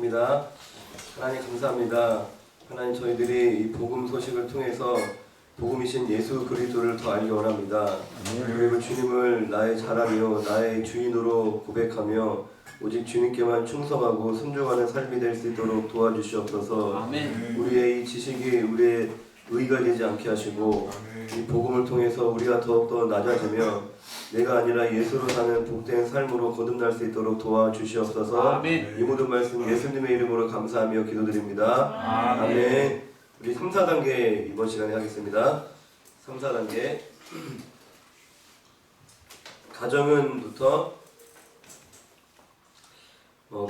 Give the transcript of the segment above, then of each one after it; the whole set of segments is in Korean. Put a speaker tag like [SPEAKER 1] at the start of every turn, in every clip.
[SPEAKER 1] 기도드립니다. 하나님 감사합니다. 하나님 저희들이 이 복음 소식을 통해서 복음이신 예수 그리스도를 더 알기 원합니다. 그리고 주님을 나의 자랑이요 나의 주인으로 고백하며 오직 주님께만 충성하고 순종하는 삶이 될 수 있도록 도와주시옵소서.
[SPEAKER 2] 아멘.
[SPEAKER 1] 우리의 이 지식이 우리의 의가 되지 않게 하시고 이 복음을 통해서 우리가 더욱더 낮아지며 내가 아니라 예수로 사는 복된 삶으로 거듭날 수 있도록 도와주시옵소서.
[SPEAKER 2] 아멘.
[SPEAKER 1] 이 모든 말씀 예수님의 이름으로 감사하며 기도드립니다. 아멘. 우리 3, 4단계 이번 시간에 하겠습니다. 3, 4단계 가정은부터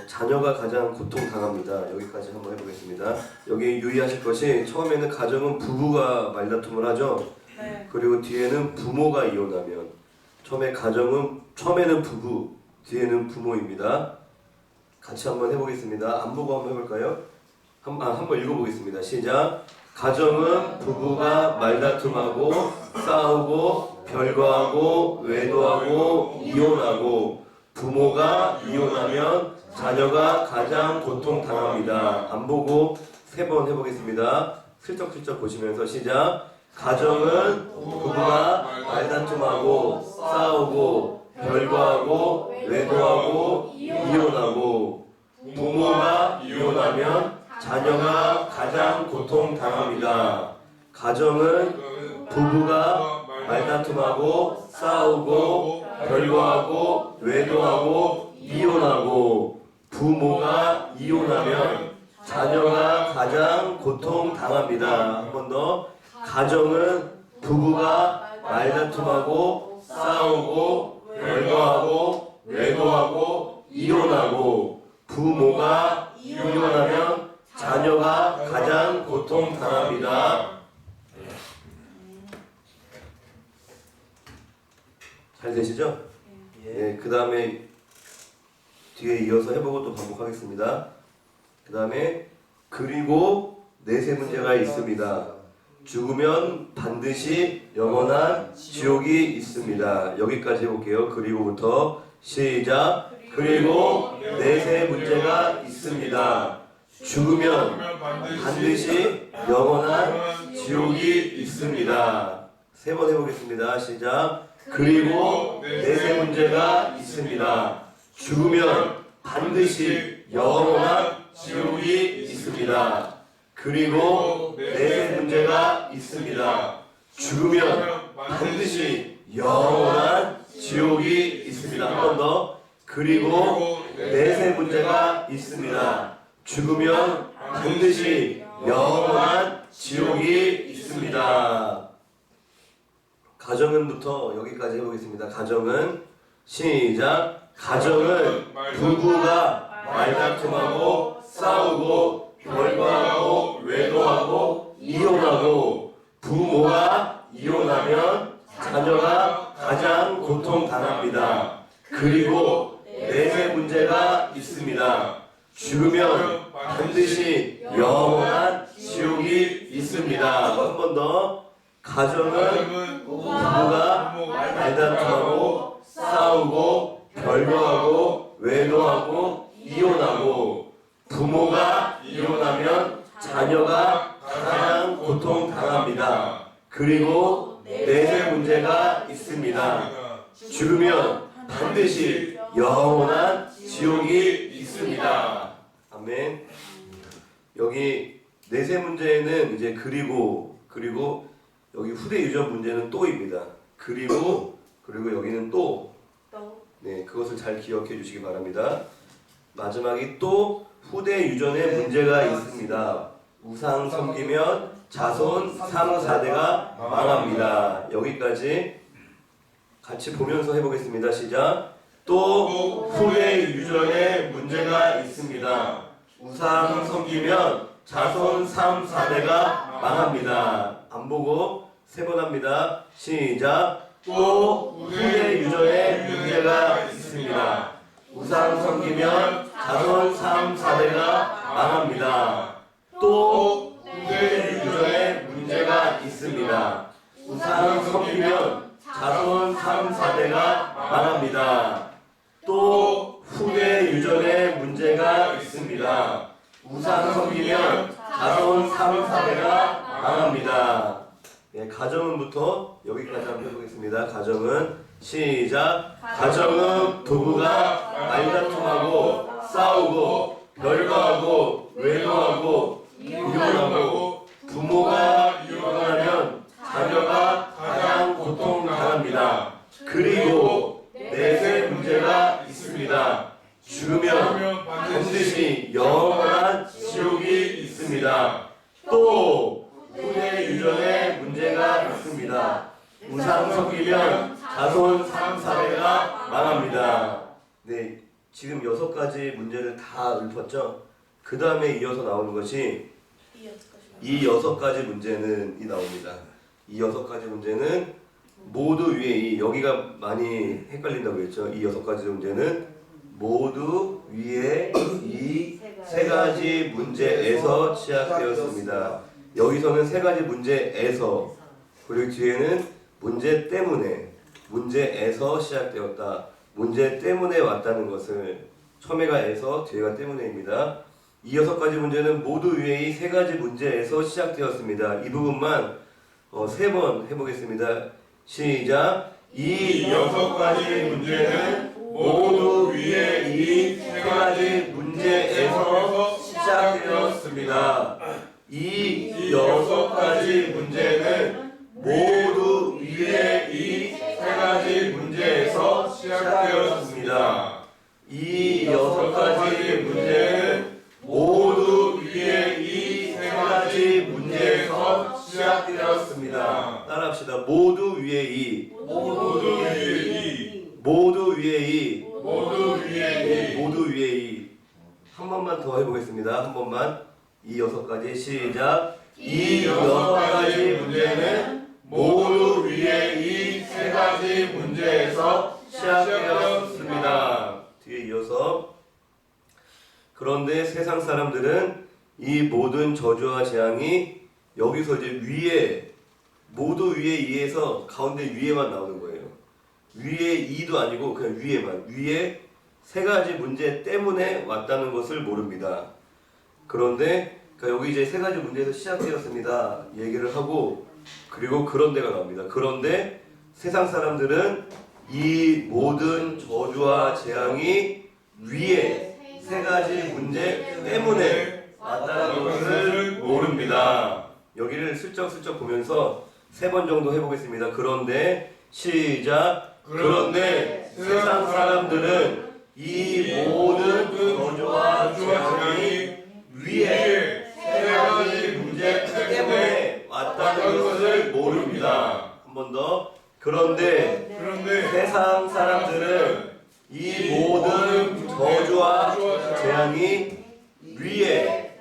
[SPEAKER 1] 자녀가 가장 고통당합니다. 여기까지 한번 해보겠습니다. 여기 유의하실 것이 처음에는 가정은 부부가 말다툼을 하죠.
[SPEAKER 3] 네.
[SPEAKER 1] 그리고 뒤에는 부모가 이혼하면 처음에는 부부, 뒤에는 부모입니다. 같이 한번 해보겠습니다. 안 보고 한번 해볼까요? 한번 읽어보겠습니다. 시작. 가정은 부부가 말다툼하고 싸우고 별거하고 외도하고 이혼하고 부모가 이혼하면 자녀가 가장 고통당합니다. 안 보고 3번 해보겠습니다. 슬쩍슬쩍 보시면서 시작. 가정은 부부가 말다툼하고 싸우고 별거하고 외도하고 이혼하고 부모가 이혼하면 자녀가 가장 고통당합니다. 가정은 부부가 말다툼하고 싸우고 별거하고 외도하고 이혼하고 부모가 이혼하면 자녀가 가장 고통당합니다. 한 번 더. 가정은 부부가 말다툼하고 싸우고 별거하고 외도하고 이혼하고 부모가 이혼하면 자녀가 가장 고통당합니다. 잘 되시죠? 예, 그 다음에 뒤에 이어서 해보고 또 반복하겠습니다. 그 다음에 그리고 내세 문제가 있습니다. 죽으면 반드시 영원한 지옥이 있습니다. 여기까지 해볼게요. 그리고부터 시작. 그리고 내세 문제가 있습니다. 죽으면 반드시 영원한 지옥이 있습니다. 3번 해보겠습니다. 시작. 그리고 내세 문제가 있습니다. 죽으면 반드시 영원한 지옥이 있습니다. 그리고 내세 문제가 있습니다. 죽으면 반드시 영원한 지옥이 있습니다. 한 번 더. 그리고 내세 문제가 있습니다. 죽으면 반드시 영원한 지옥이 있습니다. 가정은부터 여기까지 해보겠습니다. 가정은 시작. 가정은 부부가 말다툼하고 싸우고 별거하고 외도하고 이혼하고 부모가 이혼하면 자녀가 가장 고통당합니다. 그리고 내세 문제가 있습니다. 죽으면 반드시 영원한 지옥이 있습니다. 한 번 더. 가정은 부부가 말다툼하고 싸우고 별거하고 외도하고 이혼하고 부모가 이혼하면 자녀가 가장 고통당합니다. 그리고 내세 문제가 있습니다. 죽으면 반드시 영원한 지옥이 있습니다. 아멘. 여기 내세 문제는 이제 그리고 여기 후대 유전 문제는 또입니다. 그리고 여기는 또. 네, 그것을 잘 기억해 주시기 바랍니다. 마지막이 또 후대 유전에 문제가 있습니다. 우상 섬기면 자손 3, 4대가 망합니다. 여기까지 같이 보면서 해보겠습니다. 시작. 또 후대 유전에 문제가 있습니다. 우상 섬기면 자손 3, 4대가 망합니다. 안 보고 3번 합니다. 시작. 또 후대 유전에 문제가 있습니다. 우상 섬기면 자손 3, 4대가 망합니다. 또 후대 유전에 문제가 있습니다. 우상 섬기면 자손 3, 4대가 망합니다. 또 후대 유전에 문제가 있습니다. 있습니다. 우상 섬기면 자손 3, 4대가 망합니다. 네, 가정은부터 여기까지 한번 해보겠습니다. 가정은 시작. 가정은 부부가 말다툼하고 싸우고 별거하고 외로워하고 이혼하고 부모가 이혼하면 자녀가 가장 고통당합니다. 그리고 넷의 문제가 있습니다. 죽으면 반드시 영원한 지옥이 있습니다. 또 후대 유전의 문제가 있습니다. 우상 섬기면 자손 3, 4대가 망합니다. 네, 지금 6가지 문제를 다 읊었죠? 그 다음에 이어서 나오는 것이 이 6가지 문제는 나옵니다. 이 6가지 문제는 모두 위에 이 여기가 많이 헷갈린다고 했죠. 이 6가지 문제는 모두 위에 이 3가지 문제에서 시작되었습니다. 여기서는 3가지 문제에서, 그리고 뒤에는 문제 때문에, 문제에서 시작되었다. 문제 때문에 왔다는 것을 처음에가 에서 뒤에가 때문에입니다. 이 6가지 문제는 모두 위에 이 3가지 문제에서 시작되었습니다. 이 부분만 3번 해보겠습니다. 시작. 이 6가지 문제는 모두 위에 이 3가지 문제에서 시작되었습니다. 이 6가지 문제는 모두 위에 이 3가지 문제에서 시작되었습니다. 이 6가지 문제는 모두 위에 이 3가지 문제에서 시작되었습니다. 따라합시다. 모두 위에 이,
[SPEAKER 2] 모두 위에 이,
[SPEAKER 1] 모두 위에 이,
[SPEAKER 2] 모두 위에 이,
[SPEAKER 1] 모두 위에 이. 한 번만 더 해보겠습니다. 한 번만. 이 6가지 시작. 이 6가지 문제는 모두 위에 이 3가지 문제에서 시작되었습니다. 뒤에 이어서 그런데 세상 사람들은 이 모든 저주와 재앙이 여기서 이제 위에, 모두 위에 이에서 가운데 위에만 나오는 거예요. 위에 이도 아니고 그냥 위에만, 위에 3가지 문제 때문에 왔다는 것을 모릅니다. 그런데 그러니까 여기 이제 3가지 문제에서 시작되었습니다 얘기를 하고, 그리고 그런 데가 나옵니다. 그런데 세상 사람들은 이 모든 저주와 재앙이 위에 3가지 문제 때문에 왔다는 것을 모릅니다. 여기를 슬쩍슬쩍 보면서 3번 정도 해보겠습니다. 그런데 시작. 그런데 세상 사람들은 이 모든 저주와 재앙이 위에 3가지 문제 때문에 왔다는 것을 모릅니다. 한 번 더. 그런데 세상 사람들은 이 모든 저주와 재앙이 위에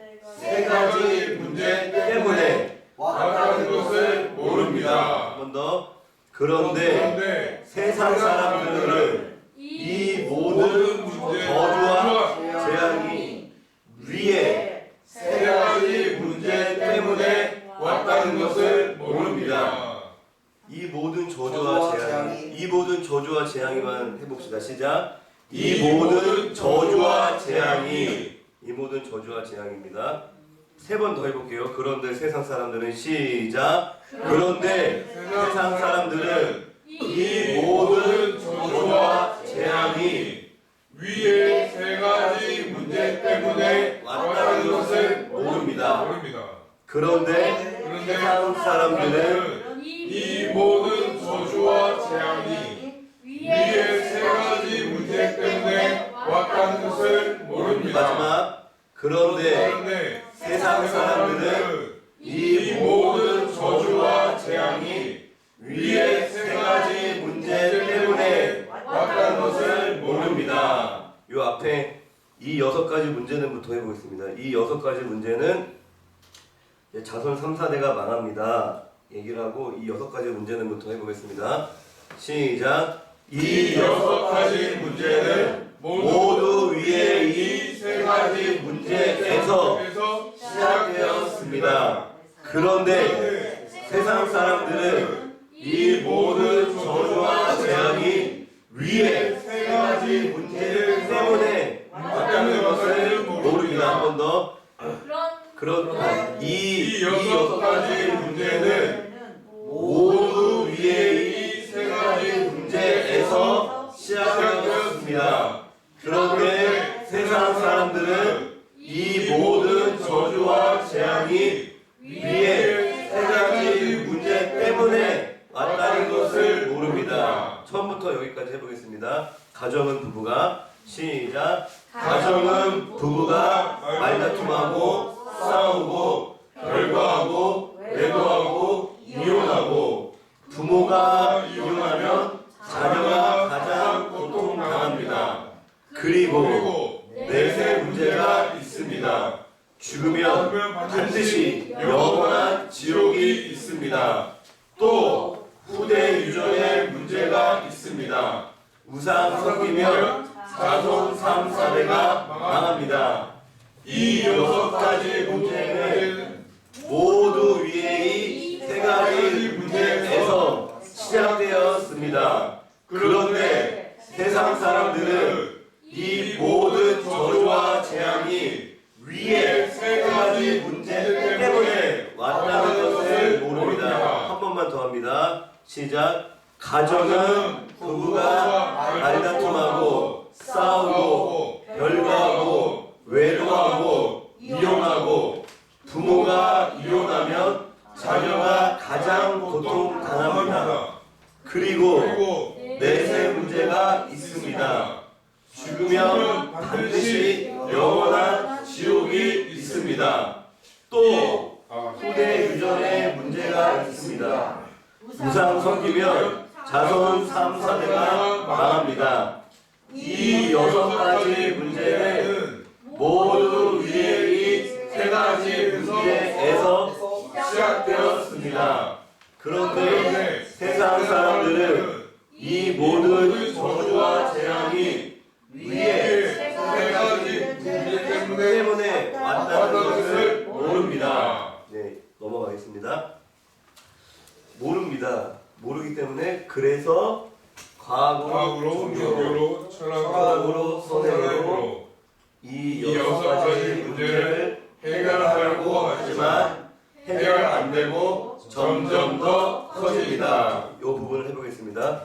[SPEAKER 1] 3가지 문제 때문에 왔다는 것을 모릅니다. 한 번 더. 그런데 세상 사람들은 이 모든 저주와 재앙이 위에 3가지 문제 때문에 왔다는 것을 모릅니다. 이 모든 저주와 재앙이, 이 모든 저주와 재앙이만 해봅시다. 시작. 이 모든 저주와 재앙이, 이 모든 저주와 재앙입니다. 3번 더 해볼게요. 그런데 세상 사람들은 시작. 그런데 세상 사람들은 이 모든 저주와 재앙이
[SPEAKER 2] 위에 3가지 문제 때문에
[SPEAKER 1] 왔다는 것을 모릅니다. 그런데
[SPEAKER 2] 그런데
[SPEAKER 1] 세상 사람들은
[SPEAKER 2] 이 모든 저주와 재앙이 위에 3가지 문제 때문에 왔다는 것을 모릅니다.
[SPEAKER 1] 마지막. 그런데 세상 사람들은 이 모든 저주와 재앙이 위에 3가지 문제 때문에 왔다는 것을 모릅니다. 요 앞에 이 6가지 문제는부터 해보겠습니다. 이 6가지 문제는 자손 3, 4대가 망합니다 얘기를 하고, 이 6가지 문제는부터 해보겠습니다. 시작. 이 6가지 문제는 모두 위에 이 3가지 문제에서 시작되었습니다. 그런데 세상 사람들은 이 모든 저주와 재앙이 위에 3가지 문제 때문에 왔다는 것을 모릅니다. 해보겠습니다. 한 번 더. 이 여섯 가지 문제는 모두 위에 이 세 가지 문제에서 시작되었습니다. 그런데 세상 사람들은 이 모든 저주와 재앙이 위에 세 가지 문제 때문에 왔다는 것을 모릅니다. 처음부터 여기까지 해보겠습니다. 가정은 부부가 시작. 가정은 부부가 말다툼하고 싸우고 결과하고 외도하고 이혼하고 부모가 이혼하면 자녀가 가장 고통당합니다. 그리고 넷의 문제가 있습니다. 죽으면 반드시 영원한 지옥이 있습니다. 또 후대 유전의 문제가 있습니다. 우상 섬기면 자손 3, 4대가 망합니다. 이 6가지 문제는 모두 위에 이 세 가지 문제에서 시작되었습니다. 그런데 세상 사람들은 이 모든 저주와 재앙이 위에 세 가지 문제 때문에 왔다는 것을 모릅니다. 한 번만 더 합니다. 시작. 가정은 부부가 말다툼하고 싸우고 결과하고 외도하고 이혼하고 부모가 이혼하면 자녀가 가장 고통당합니다. 그리고 넷의 문제가 있습니다. 죽으면 반드시 영원한 지옥이 있습니다. 또 후대 유전의 문제가 있습니다. 우상 섬기면 자손 3, 4대가 망합니다. 이 6가지 문제는 모두 위에 이 세 가지 문제에서 시작되었습니다. 그런데 세상 사람들은 이 모든 저주와 재앙이 위에 세 가지 문제 때문에 왔다는 것을 모릅니다. 네, 넘어가겠습니다. 모릅니다. 모르기 때문에 그래서 과학으로, 종교로, 철학으로, 선행으로 이 6가지 문제를 해결하려고 하지만 해결 안 되고 점점 더 커집니다. 이 부분을 해보겠습니다.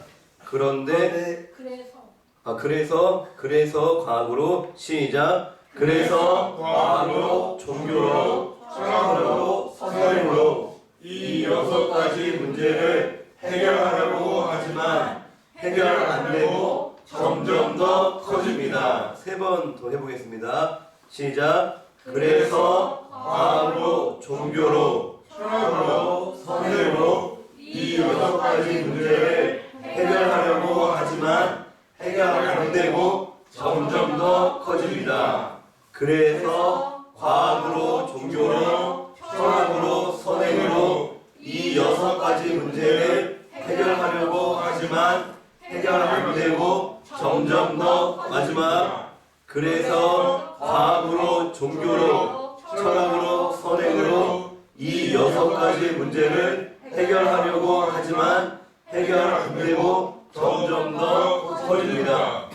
[SPEAKER 1] 그래서 과학으로 시작. 그래서 과학으로, 종교로, 철학으로, 선행으로 이 6가지 문제를 해결하려고 하지만 해결 안 되고 점점 더 커집니다. 3번 더 해보겠습니다. 시작. 그래서 과학으로, 종교로, 철학으로, 선행으로 이 6가지 문제를 해결하려고 하지만 해결 안 되고 점점 더 커집니다. 그래서 과학으로, 종교로, 철학으로, 선행으로 이 6가지 문제를 해결하려고 하지만 해결 안 되고 점점 더 마지막. 그래서 과학으로, 종교로, 철학으로, 선행으로 이 6가지 문제를 해결하려고 하지만 해결 안 되고 점점 더 커집니다.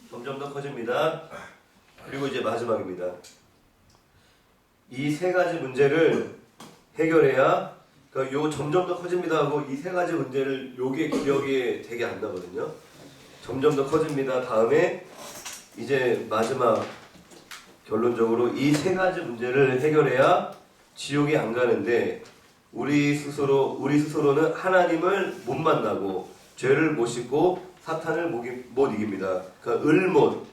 [SPEAKER 1] 점점 더 커집니다. 그리고 이제 마지막입니다. 이 3가지 문제를 해결해야, 그러니까 요 점점 더 커집니다 하고 이 3가지 문제를 요게 기억이 되게 안 나거든요. 점점 더 커집니다. 다음에 이제 마지막 결론적으로 이 3가지 문제를 해결해야 지옥에 안 가는데 우리 스스로는 하나님을 못 만나고 죄를 못 씻고 사탄을 못 이깁니다. 그러니까 을못,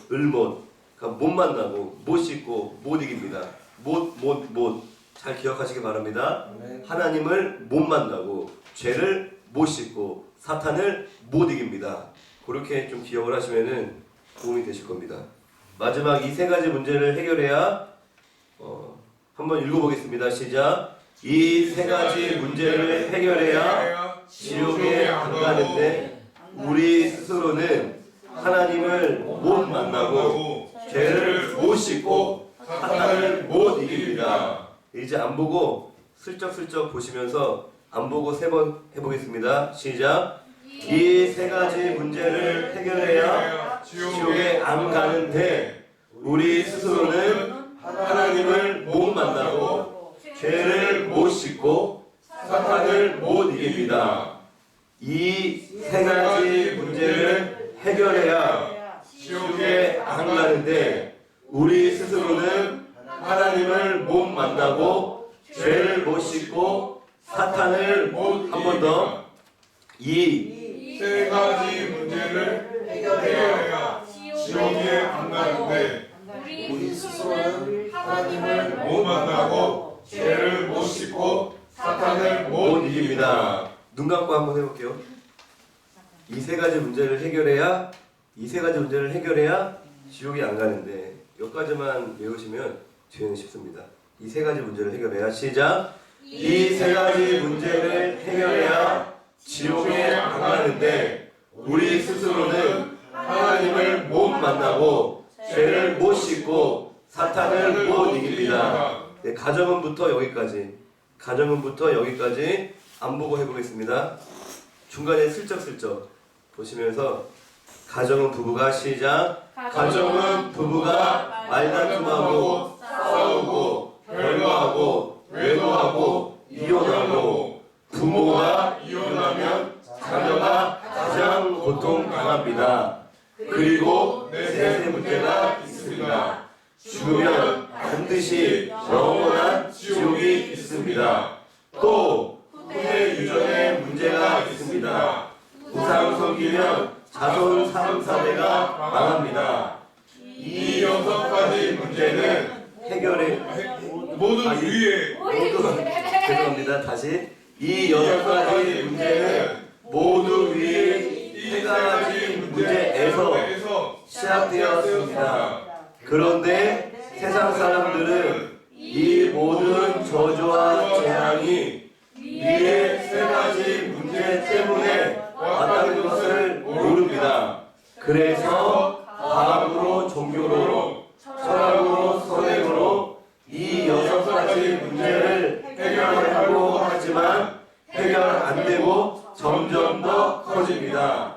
[SPEAKER 1] 그러니까 못 만나고 못 씻고 못 이깁니다. 못 잘 기억하시기 바랍니다. 하나님을 못 만나고 죄를 못 씻고 사탄을 못 이깁니다. 그렇게 좀 기억을 하시면은 도움이 되실 겁니다. 마지막 이 3가지 문제를 해결해야 한번 읽어보겠습니다. 시작. 이 3가지 문제를 해결해야 지옥에 안 가는데 우리 스스로는 하나님을 못 만나고 죄를 못 씻고 사탄을 못 이깁니다. 이제 안 보고 슬쩍슬쩍 보시면서 안 보고 3번 해보겠습니다. 시작. 이 3가지 문제를 해결해야 지옥에 안 가는데 우리 스스로는 하나님을 못 만나고 죄를 못 씻고 사탄을 못 이깁니다. 이 세 가지 문제를 해결해야 지옥에 안 가는데 우리 스스로는 하나님을 못 만나고 죄를 못 씻고 사탄을 못 한 번 더 이
[SPEAKER 2] 세 가지 문제를 해결해야 지옥에 안 가는데
[SPEAKER 3] 우리 스스로는 하나님을
[SPEAKER 2] 못 만나고 죄를 못 씻고 사탄을
[SPEAKER 1] 못 이깁니다. 눈 감고 한번 해볼게요. 이 세 가지 문제를 해결해야 지옥이 안 가는데 여기까지만 외우시면 죄는 쉽습니다. 이 세 가지 문제를 해결해야 시작. 이 세 가지 문제를 해결해야 지옥에 안 가는데 우리 스스로는 하나님을 못 만나고 죄를 못 씻고 사탄을 못 이깁니다. 네, 가정은부터 여기까지 안 보고 해보겠습니다. 중간에 슬쩍슬쩍 보시면서 가정은 부부가 시작. 가정은 부부가 말다툼하고 싸우고 별거하고 외도하고 이혼하고 부모가 이혼하면 자녀가 가장 고통당합니다. 그리고 넷째 문제가 있습니다. 죽으면 반드시 영원한 지옥이 있습니다. 또 후대 유전의 문제가 있습니다. 우상 섬기면 자손 3사대가 망합니다.
[SPEAKER 2] 이 6가지 문제는 모든 위에
[SPEAKER 1] 죄송합니다. 다시 이 6가지 문제는 모두 위에 이 3가지 문제에서 시작되었습니다. 그런데 세상 사람들은 이 모든 저주와 재앙이 위의 3가지 문제 때문에 왔다는 것을 모릅니다. 그래서 과학으로 종교로 철학으로 선행으로 이 6가지 문제를 해결하려고 하지만 해결 안 되고 점점 더 커집니다.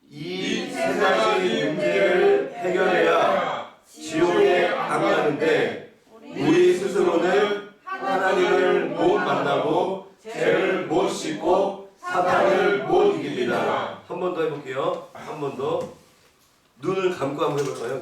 [SPEAKER 1] 이 3가지 문제를 해결해야 지옥에 안 가는데 우리 스스로는 하나님을 못 만나고 죄를 못 씻고 사탄을 못 이깁니다. 한 번 더 해볼게요. 한 번 더. 눈을 감고 한번 해볼까요?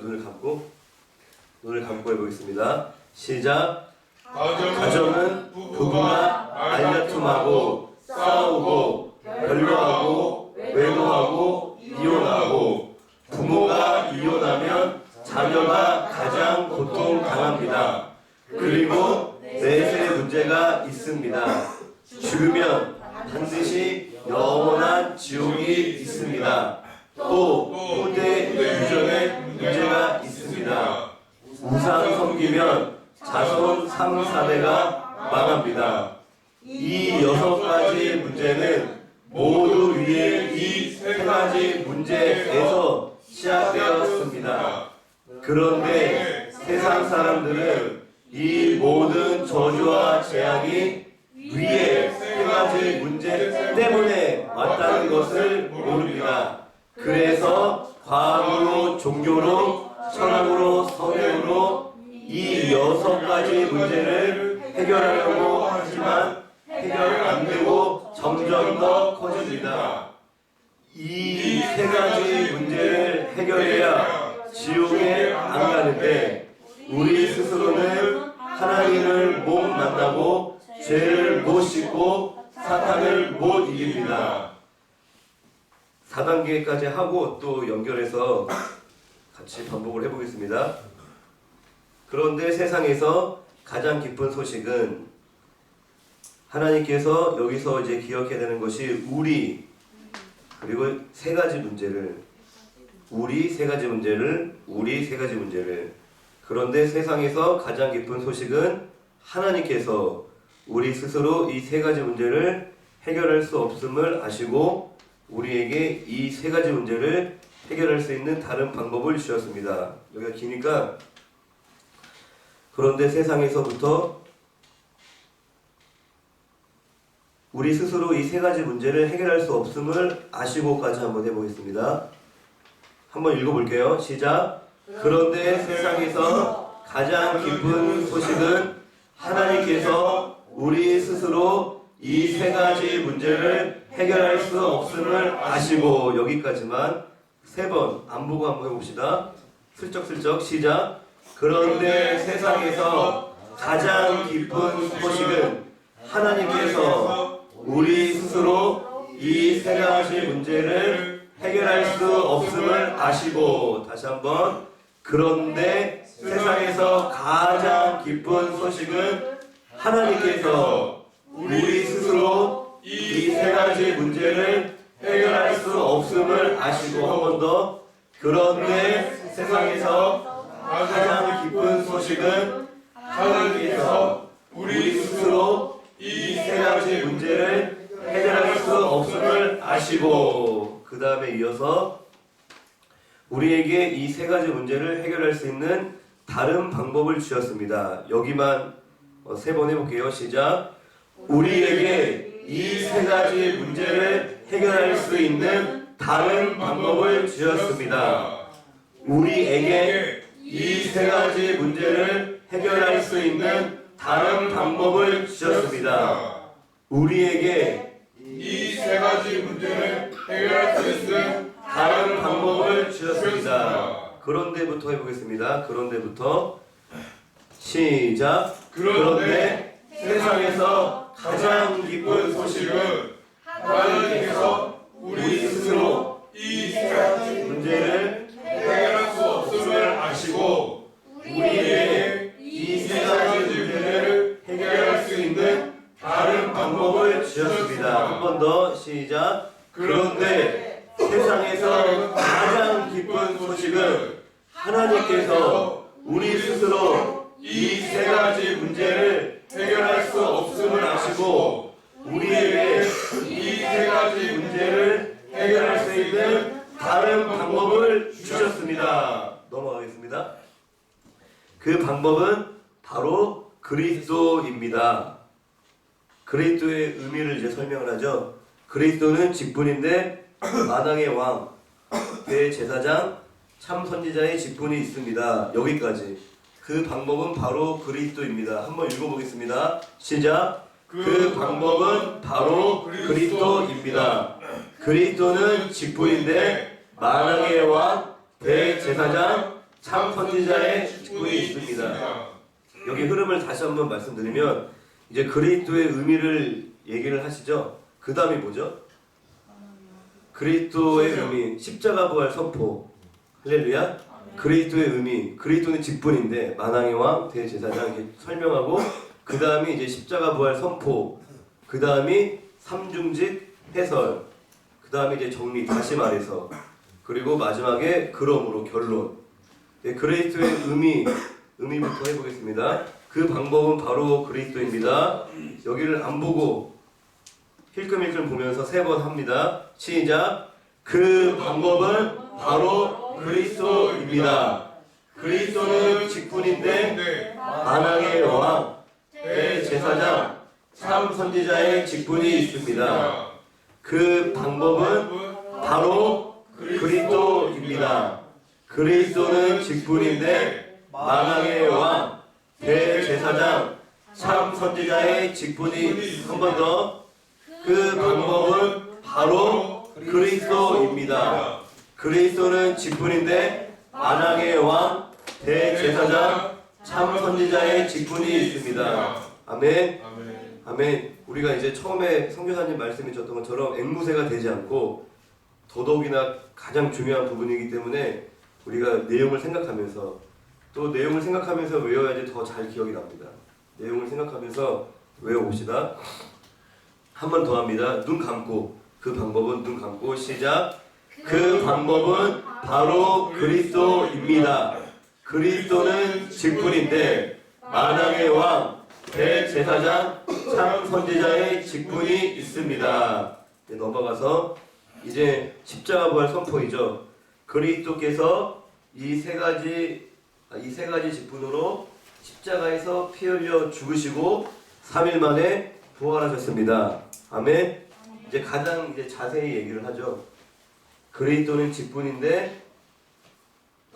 [SPEAKER 1] 눈을 감고 해보겠습니다. 시작. 가정은 부부가 말다툼하고 싸우고 별거하고 외도하고 이혼하고 부모가 이혼하면 자녀가 가장 고통당합니다. 그리고 넷째 문제가 있습니다. 죽으면 반드시 영원한 지옥이 있습니다. 또 후대 유전의 문제가 있습니다. 우상 섬기면 자손 3사대가 망합니다. 이 6가지 문제는 모두 위에 이 3가지 문제에서 시작되었습니다. 그런데 세상 사람들은 이 모든 저주와 재앙이 위에 3가지 문제 때문에 왔다는 것을 모릅니다. 그래서 과학으로 종교로 철학으로 선행으로 이 6가지 문제를 해결하려고 하지만 해결 안 되고 점점 더 커집니다. 이 3가지 문제를 해결해야 지옥에 안 가는데 우리 스스로는 하나님을 못 만나고 죄를 못 씻고 사탄을 못 이깁니다. 4단계까지 하고 또 연결해서 같이 반복을 해보겠습니다. 그런데 세상에서 가장 기쁜 소식은 하나님께서 여기서 이제 기억해야 되는 것이 우리 그리고 3가지 문제를 그런데 세상에서 가장 기쁜 소식은 하나님께서 우리 스스로 이 3가지 문제를 해결할 수 없음을 아시고 우리에게 이 3가지 문제를 해결할 수 있는 다른 방법을 주셨습니다. 여기가 기니까 그런데 세상에서부터 우리 스스로 이 3가지 문제를 해결할 수 없음을 아시고까지 한번 해보겠습니다. 한번 읽어볼게요. 시작. 그런데 세상에서 가장 기쁜 소식은 하나님께서 우리 스스로 이 세 가지 문제를 해결할 수 없음을 아시고. 여기까지만 세 번 안 보고 한번 해봅시다. 슬쩍슬쩍 시작. 그런데 세상에서 가장 기쁜 소식은 하나님께서 우리 스스로 이 세 가지 문제를 해결할 수 없음을 아시고. 다시 한번. 그런데 세상에서 가장 기쁜 소식은 하나님께서 우리 스스로 이 세 가지 문제를 해결할 수 없음을 아시고. 한 번 더. 그런데 세상에서 가장 기쁜 소식은 하나님께서 우리 스스로 이 세 가지 문제를 해결할 수 없음을 아시고. 그 다음에 이어서 우리에게 이 세 가지 문제를 해결할 수 있는 다른 방법을 주셨습니다. 여기만 세 번 해볼게요. 시작. 우리에게 이 세 가지 문제를 해결할 수 있는 다른 방법을 주셨습니다. 우리에게 이 세 가지 문제를 해결할 수 있는 다른 방법을 주셨습니다. 우리에게
[SPEAKER 2] 이 세 가지 문제를 해결할 수 있는
[SPEAKER 1] 다른 방법을 주셨습니다. 그런데부터 해보겠습니다. 그런데부터 시작. 그런데 세상에서 가장 기쁜 소식은 하나님께서 우리 스스로 이 세 가지
[SPEAKER 2] 문제를 해결할 수 없음을 아시고
[SPEAKER 1] 우리에게 이 세 가지 문제를 해결할 수 있는 다른 방법을 주셨습니다. 한 번 더 시작. 그런데 세상에서 가장 기쁜 소식은 하나님께서 우리 스스로 이 세 가지 문제를 해결할 수 없음을 아시고 우리에게 이 세 가지 문제를 해결할 수 있는 다른 방법을 주셨습니다. 넘어가겠습니다. 그 방법은 바로 그리스도입니다. 그리스도의 의미를 이제 설명을 하죠. 그리스도는 직분인데 만왕의 왕, 대제사장, 참 선지자의 직분이 있습니다. 여기까지. 그 방법은 바로 그리스도입니다. 한번 읽어보겠습니다. 시작. 그 방법은 바로 그리스도입니다. 그리스도는 직분인데 만왕의 왕, 대제사장, 참 선지자의 직분이 있습니다. 여기 흐름을 다시 한번 말씀드리면 이제 그리스도의 의미를 얘기를 하시죠. 그 다음이 뭐죠? 그리스도의 의미, 십자가 부활 선포. 할렐루야. 그리스도의 의미, 그리스도는 직분인데 만왕의 왕, 대제사장 이렇게 설명하고 그 다음이 이제 십자가 부활 선포, 그 다음이 삼중직 해설, 그 다음에 이제 정리 다시 말해서, 그리고 마지막에 그러므로 결론. 네, 그리스도의 의미부터 해보겠습니다. 그 방법은 바로 그리스도입니다. 여기를 안 보고 힐끔힐끔 보면서 세 번 합니다. 시작. 그 방법은 바로 그리스도입니다. 그리스도는 직분인데 만왕의 왕, 대제사장, 참 선지자의 직분이 있습니다. 그 방법은 바로 그리스도입니다. 그리스도는 직분인데 만왕의 왕, 대제사장, 참 선지자의 직분이. 한 번 더. 그 방법은 바로 그리스도입니다. 그리스도는 직분인데 만왕의 왕, 대제사장, 참 선지자의 직분이 있습니다. 아멘. 아멘. 우리가 이제 처음에 선교사님 말씀해 주셨던 것처럼 앵무새가 되지 않고 더더욱이나 가장 중요한 부분이기 때문에 우리가 내용을 생각하면서 또 내용을 생각하면서 외워야지 더 잘 기억이 납니다. 내용을 생각하면서 외워봅시다. 한 번 더 합니다. 눈 감고. 그 방법은 눈 감고 시작. 그 방법은 바로 그리스도입니다. 그리스도는 직분인데 만왕의 왕, 대제사장, 참 선지자의 직분이 있습니다. 네, 넘어가서 이제 십자가 부활 선포이죠. 그리스도께서 이 세 가지 직분으로 십자가에서 피 흘려 죽으시고 3일 만에 부활하셨습니다. 아멘. 이제 가장 이제 자세히 얘기를 하죠. 그리스도는 직분인데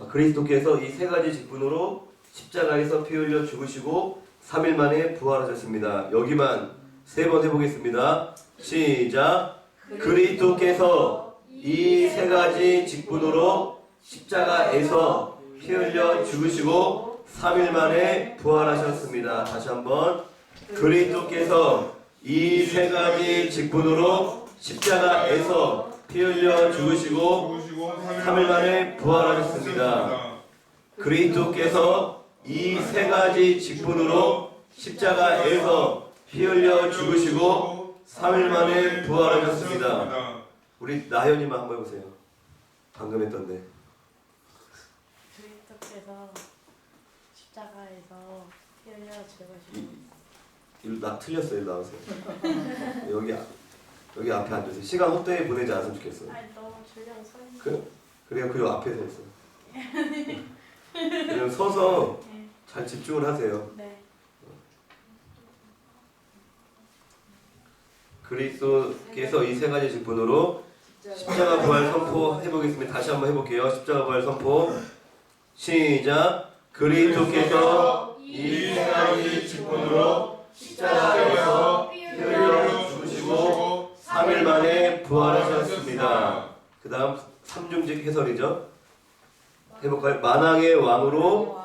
[SPEAKER 1] 그리스도께서 이 세 가지 직분으로 십자가에서 피 흘려 죽으시고 3일 만에 부활하셨습니다. 여기만 3번 해보겠습니다. 시작. 그리스도께서 이 세 가지 직분으로 십자가에서 피 흘려 죽으시고 3일 만에 부활하셨습니다. 다시 한번. 그리스도께서 이 세 가지 직분으로 십자가에서 피 흘려 죽으시고 3일 만에 부활하셨습니다. 그리스도께서 이 세 가지 직분으로 십자가에서 피 흘려 죽으시고 3일 만에 부활하셨습니다. 우리 나현이만 한번 해보세요. 방금 했던데.
[SPEAKER 4] 그리스도께서 십자가에서 피 흘려 죽으시고
[SPEAKER 1] 틀렸어요. 나오세요. 여기 앞에 앉으세요. 시간 헛되이 보내지 않았으면 좋겠어요.
[SPEAKER 4] 아니 너무 줄여서 서 있는
[SPEAKER 1] 그래요. 그 앞에서 했어요. 그냥 서서 잘 집중을 하세요.
[SPEAKER 4] 네.
[SPEAKER 1] 그리스도께서 이 세 가지 직분으로 십자가 부활 선포 해보겠습니다. 다시 한번 해볼게요. 십자가 부활 선포. 시작. 그리스도께서 이 세 가지 직분으로 십자가에서 피 흘려 죽으시고 3일 만에 부활하셨습니다. 그 다음 삼중직 해설이죠. 해볼까요? 만왕의 왕으로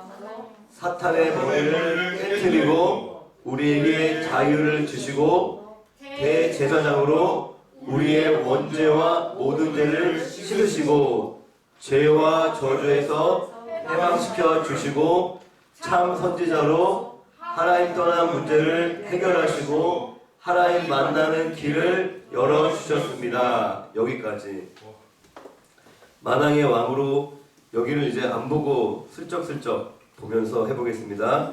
[SPEAKER 1] 사탄의 머리를 깨뜨리고 우리에게 자유를 주시고 대제사장으로 우리의 원죄와 모든 죄를 씻으시고 죄와 저주에서 해방시켜 주시고 참 선지자로 하나님 떠난 문제를 해결하시고 하나님 만나는 길을 열어주셨습니다. 여기까지. 만왕의 왕으로 여기를 이제 안 보고 슬쩍슬쩍 보면서 해보겠습니다.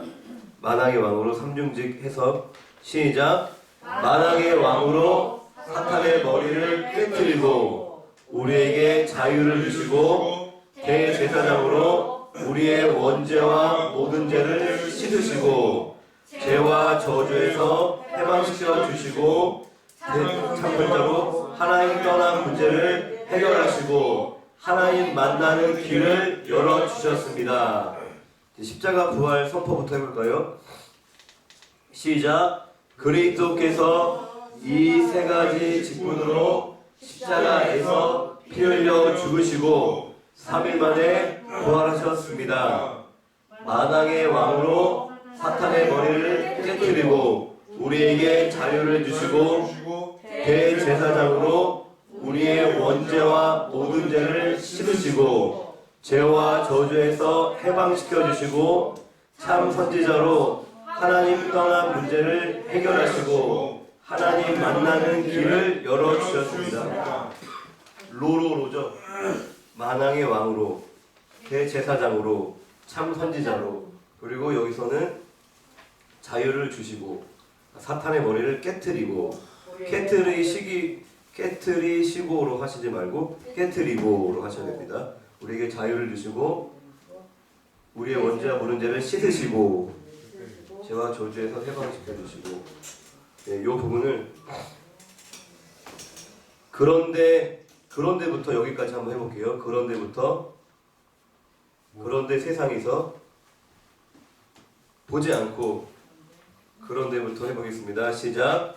[SPEAKER 1] 만왕의 왕으로 삼중직 해석. 시작. 만왕의 왕으로 사탄의 머리를 깨뜨리고 우리에게 자유를 주시고 대제사장으로 우리의 원죄와 모든 죄를 씻으시고 죄와 저주에서 해방시켜 주시고 참선자로 하나님 떠난 문제를 해결하시고 하나님 만나는 길을 열어주셨습니다. 십자가 부활 선포부터 해볼까요? 시작. 그리스도께서 이 세 가지 직분으로 십자가에서 피 흘려 죽으시고 3일 만에 부활하셨습니다. 만왕의 왕으로 사탄의 머리를 깨뜨리고 우리에게 자유를 주시고 대제사장으로 우리의 원죄와 모든 죄를 씻으시고 죄와 저주에서 해방시켜 주시고 참 선지자로 하나님 떠난 문제를 해결하시고 하나님 만나는 길을 열어주셨습니다. 로로로죠. 만왕의 왕으로 대제사장으로 참 선지자로 그리고 여기서는 자유를 주시고 사탄의 머리를 깨뜨리고 깨뜨리시고로 하시지 말고 깨뜨리고로 하셔야 됩니다. 우리에게 자유를 주시고 우리의 원죄와 모든 죄를 씻으시고 죄와 저주에서 해방시켜 주시고 이 부분을 그런데부터 여기까지 한번 해볼게요. 그런데 세상에서 보지 않고 그런데부터 해보겠습니다. 시작.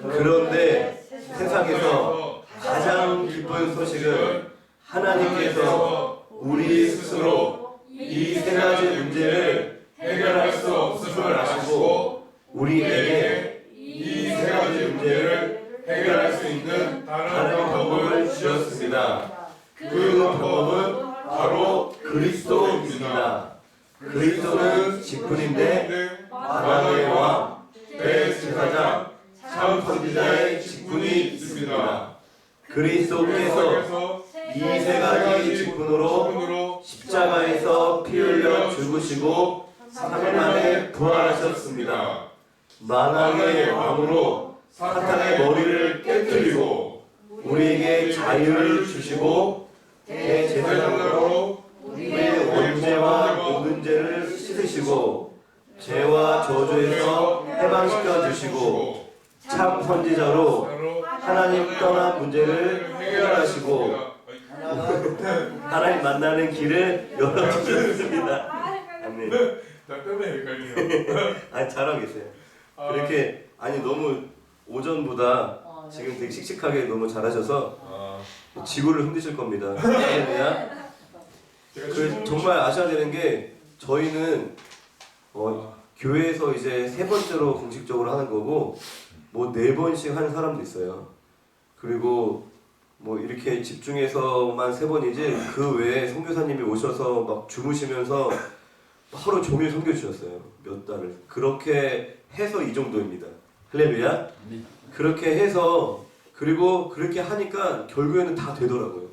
[SPEAKER 1] 그런데 세상에서 가장 기쁜 소식은 하나님께서 우리 스스로 이 세 가지 문제를 해결할 수 없음을 아시고 우리에게 이 세 가지 문제를 해결할 수 있는 다른 방법을 주셨습니다. 그 방법은 바로 그리스도입니다. 그리스도는 직분인데 만왕의 왕, 대제사장, 참 선지자의 직분이 있습니다. 그리스도께서 이 세 가지 직분으로 십자가에서 피 흘려 죽으시고 3일 만에 부활하셨습니다. 만왕의 왕으로 사탄의 머리를 깨뜨리고 우리에게 자유를 주시고 대제사장으로 우리의 원죄와 모든 죄를 씻으시고 죄와 저주에서 해방시켜 주시고 참 선지자로 하나님 떠난 문제를 해결하시고 하나님 만나는 길을 열어주셨습니다. 아멘.
[SPEAKER 2] 나 때문에 헷갈리네요.
[SPEAKER 1] 아니 잘하고 계세요. 그렇게 아니 너무 오전보다 지금 되게 씩씩하게 너무 잘하셔서 지구를 흔드실 겁니다. 그냥 정말 아셔야 되는 게 저희는 교회에서 이제 3번째로 공식적으로 하는 거고 뭐 4번씩 하는 사람도 있어요. 그리고 뭐 이렇게 집중해서만 3번이지 그 외에 선교사님이 오셔서 막 주무시면서 하루 종일 선교 주셨어요. 몇 달을. 그렇게 해서 이 정도입니다. 할렐루야. 그렇게 해서 그리고 그렇게 하니까 결국에는 다 되더라고요.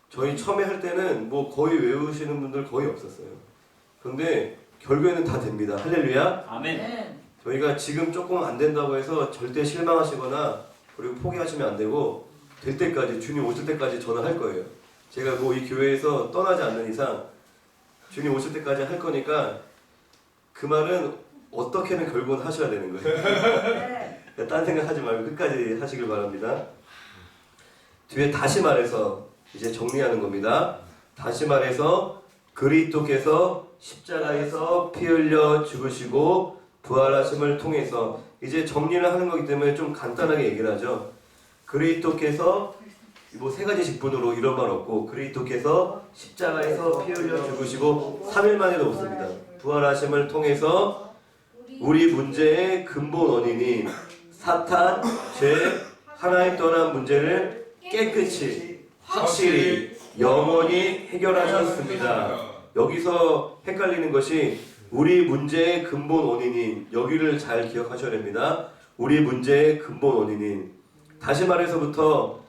[SPEAKER 1] 저희 처음에 할 때는 뭐 거의 외우시는 분들 거의 없었어요. 그런데 결국에는 다 됩니다. 할렐루야.
[SPEAKER 3] 아멘.
[SPEAKER 1] 저희가 지금 조금 안 된다고 해서 절대 실망하시거나 그리고 포기하시면 안 되고 될 때까지 주님 오실 때까지 저는 할 거예요. 제가 뭐 이 교회에서 떠나지 않는 이상 주님 오실 때까지 할 거니까 그 말은 어떻게든 결국은 하셔야 되는 거예요. 딴 생각 하지 말고 끝까지 하시길 바랍니다. 뒤에 다시 말해서 이제 정리하는 겁니다. 다시 말해서 그리스도께서 십자가에서 피 흘려 죽으시고 부활하심을 통해서 이제 정리를 하는 거기 때문에 좀 간단하게 얘기를 하죠. 그리스도께서 뭐 3가지 직분으로 이런 말 없고 그리스도께서 십자가에서 피 흘려 죽으시고 3일 만에도 없습니다. 부활하심을 통해서 우리 문제의 근본 원인인 사탄, 죄, 하나님 떠난 문제를 깨끗이 확실히 영원히 해결하셨습니다. 여기서 헷갈리는 것이 우리 문제의 근본 원인인 여기를 잘 기억하셔야 됩니다. 우리 문제의 근본 원인인 다시 말해서부터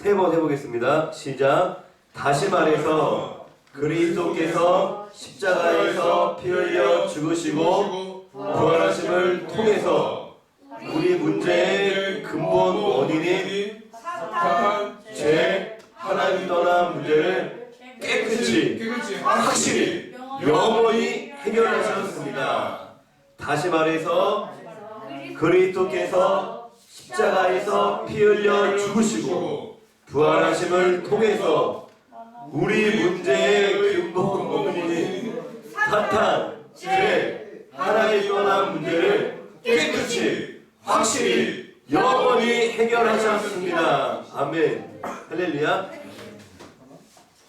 [SPEAKER 1] 3번 해보겠습니다. 시작. 다시 말해서 그리스도께서 십자가에서 피 흘려 죽으시고 부활하심을 통해서 우리 문제의 근본 원인인
[SPEAKER 2] 사탄,
[SPEAKER 1] 죄, 하나님 떠난 문제를 깨끗이 확실히 영원히 해결하셨습니다. 다시 말해서 그리스도께서 십자가에서 피 흘려 죽으시고 부활하심을 통해서 우리 문제의 근본 원인인 사탄, 죄, 하나님 떠난 문제를 깨끗이 확실히 영원히 해결하셨습니다. 아멘. 할렐루야.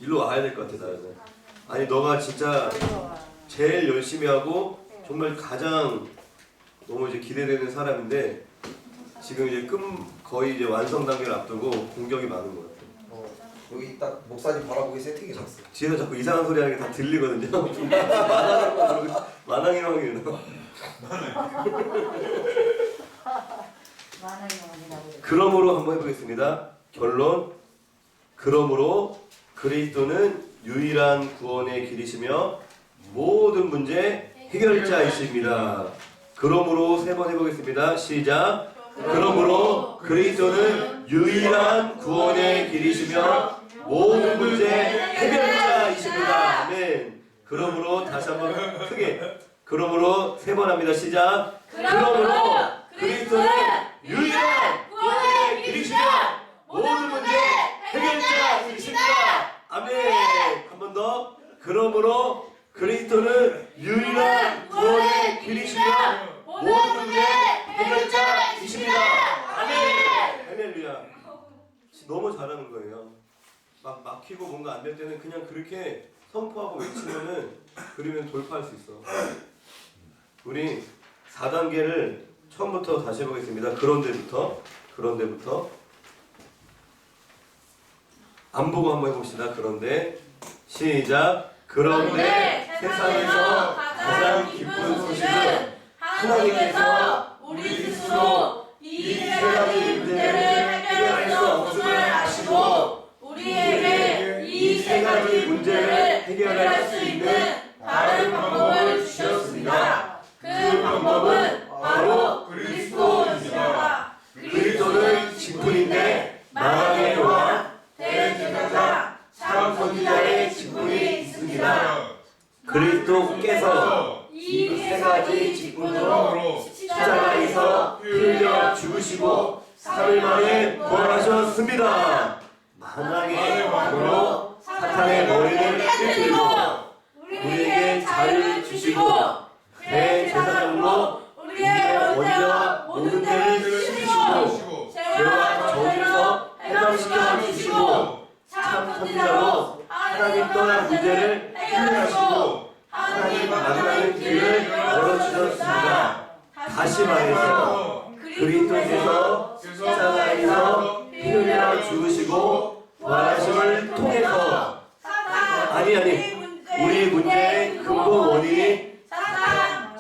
[SPEAKER 1] 일로 와야 될 것 같아 나는. 아니 너가 진짜 제일 열심히 하고 정말 가장 너무 이제 기대되는 사람인데 지금 이제 거의 이제 완성 단계를 앞두고 공격이 많은 것 같아.
[SPEAKER 3] 여기 딱 목사님 바라보기 세팅이 졌어.
[SPEAKER 1] 뒤에서 자꾸 이상한 소리 하는 게 다 들리거든요. 만왕이왕이 나와. 그러므로 한번 해보겠습니다. 결론. 그러므로 그리스도는 유일한 구원의 길이시며 모든 문제 해결자이십니다. 그러므로 3번 해보겠습니다. 시작. 그러므로 그리스도는 유일한 구원의 길이시며 모든 문제 해결자이십니다. 아멘. 그러므로 다시 한번 크게. 그러므로 3번 합니다. 시작. 그러므로 그리스도는 유일한 구원의 길이시며 모든 문제 해결자이십니다. 아멘. 한 번 더. 그러므로 그리스도는 유일한 구원의 길이시며 모든 문제 해결자이십니다. 아멘. 할렐루야. 너무 잘하는 거예요. 막 막히고 뭔가 안 될 때는 그냥 그렇게 선포하고 외치면은 그러면 돌파할 수 있어. 우리 4단계를 처음부터 다시 해보겠습니다. 그런데부터 안 보고 한번 해봅시다. 그런데 시작. 그런데 세상에서 가장 기쁜 소식은 하나님께서 우리 스스로 이 3가지 문제를 해결할 수 없음을 아시고 우리에게 이 3가지 문제를 해결할 수 있는 다른 방법을 주셨습니다. 그 방법은 바로 그리스도입니다. 그리스도는 직분인데 마랑의 요한, 대제사장, 참선지자의 직분이 있습니다. 그리스도께서 이 3가지 직분으로 십자가에서 흘려 죽으시고 3일 만에 부활하셨습니다. 만왕의 왕으로 사탄의 머리를 깨뜨리고 우리에게 자유를 주시고 대제사장으로 우리의 원죄와 모든 죄를 씻으시고 죄와 저주에서 해방시켜 주시고 참 선지자로 하나님 떠난 문제를 해결하시고 하나님 만나는 길을 열어주셨습니다. 다시 말해서 그리스도께서 십자가에서 피 흘려 죽으시고 부활하심을 통해서 아니 우리 문제의 근본 원인이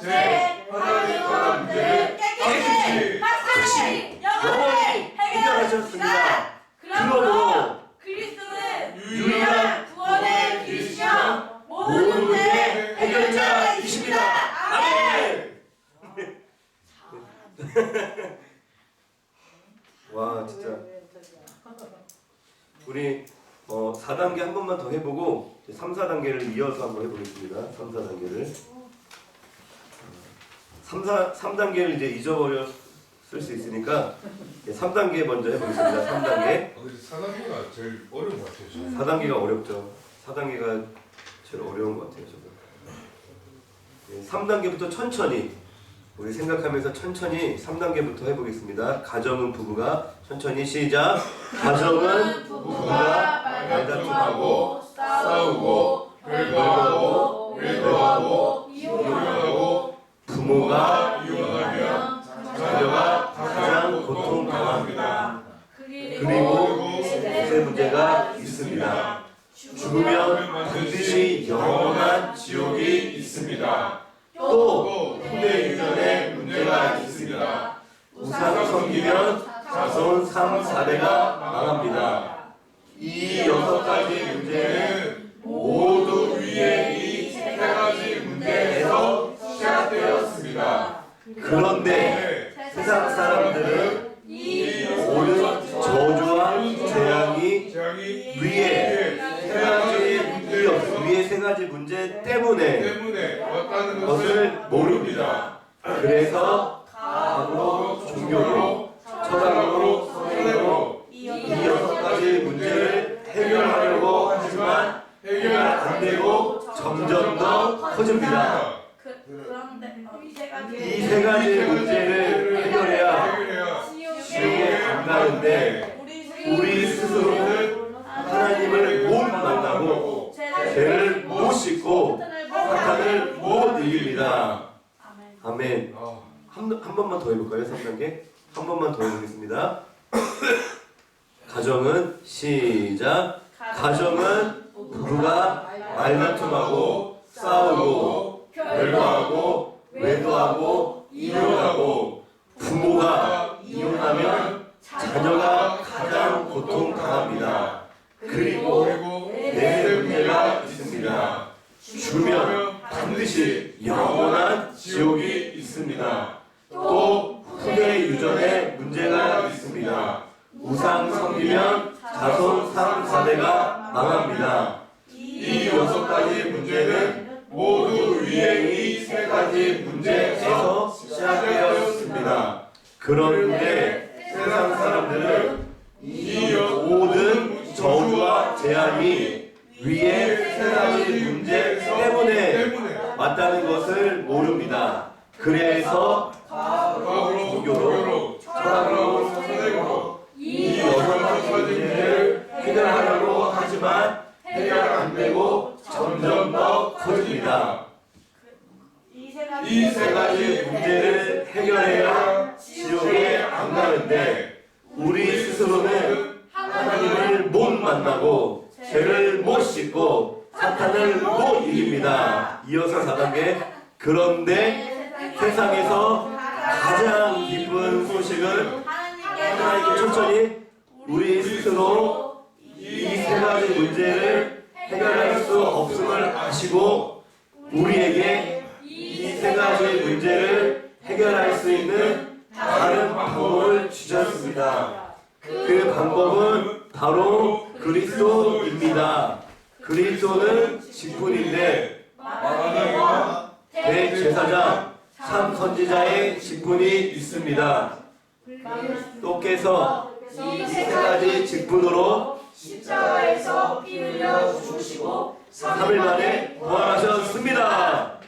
[SPEAKER 2] 제 하나님 떠난 문제를
[SPEAKER 1] 깨끗이 영원히 해결하셨습니다. 그러므로
[SPEAKER 4] 그리스도는
[SPEAKER 1] 유일한
[SPEAKER 4] 구원의 길이시며
[SPEAKER 1] 모든 문제 해결자이십니다. 아멘. 와 진짜 우리 4단계 한 번만 더 해보고 3, 4단계를 이어서 한번 해보겠습니다. 3, 4단계를 3단계를 이제 잊어버렸을 수 있으니까 3단계 먼저 해보겠습니다. 3단계.
[SPEAKER 2] 사단계가 제일 어려운 것 같아요. 저는.
[SPEAKER 1] 4단계가 어렵죠. 4단계가 제일 어려운 것 같아요. 저도. 3단계부터 천천히 우리 생각하면서 천천히 3단계부터 해보겠습니다. 가정은 부부가 천천히 시작. 가정은 부부가 말다툼하고
[SPEAKER 2] 싸우고 결과하고 외도하고 이혼하고
[SPEAKER 1] 부모가
[SPEAKER 2] 이혼하면
[SPEAKER 1] 자녀가 가장 고통당합니다. 그리고 세 문제가 있습니다. 죽으면 반드시 영원한 지옥이 있습니다. 또 후대 유전의 문제가 있습니다. 우상 섬기면 자손 3, 4대가 망합니다. 이 6가지 문제는 모두 위에 이 세 가지 문제에서 시작되었습니다. 그런데 세상 사람들은 이 모든 저주와 재앙이 위에 세 가지 문제 때문에
[SPEAKER 2] 왔다는
[SPEAKER 1] 것을 모릅니다. 그래서 과학으로, 종교로, 철학으로, 성경으로 이 6가지 문제를 해결하려고 하지만 해결 안 되고 점점 더 커집니다.
[SPEAKER 4] 그런데
[SPEAKER 1] 이 세 가지 문제를 해결해야 지옥에 안 가는데 우리 스스로는 하나님을 못 만나고 죄를 못 씻고 사탄을 못 이깁니다. 아멘. 한 번만 더 해볼까요? 3단계? 한 번만 더 해보겠습니다. 가정은 시작. 가정은 부부가 말다툼하고 싸우고 결과하고 외도하고 이혼하고 부모가 이혼하면 자녀가 가장 고통당합니다. 그리고 네 문제가 있습니다. 죽으면 반드시 영원한 지옥이 있습니다. 또 후대 유전의 문제가 있습니다. 우상 섬기면 자손 3, 4대가 망합니다. 이 6가지 문제는 모두 위에 이 3가지 문제에서 시작되었습니다. 그런데 세상 사람들은 이 모든 저주와 재앙이 위에 3가지 문제 때문에 왔다는 것을 모릅니다. 그래서 종교로, 철학으로, 성경으로 이 6가지 문제를 해결하려고 하지만 해결 안 되고 점점 더 커집니다. 이 3가지 문제를 해결해야 지옥에 안 가는데 우리 스스로는 하나님을 못 만나고 죄를 못 씻고 사탄을 못 이깁니다. 이어서 4단계. 그런데 세상에서 가장 기쁜 소식은 하나님께 천천히 우리 스스로 이 3가지 문제를 해결할 수 없음을 아시고 우리에게 이 3가지 문제를 해결할 수 있는 다른 방법을 주셨습니다. 그 방법은 바로 그리스도입니다. 그리스도는 직분인데 대제사장 참 선지자의 직분이 있습니다. 또께서 이 3가지 직분으로
[SPEAKER 4] 십자가에서 피 흘려 죽으시고
[SPEAKER 1] 3일 만에 부활하셨습니다.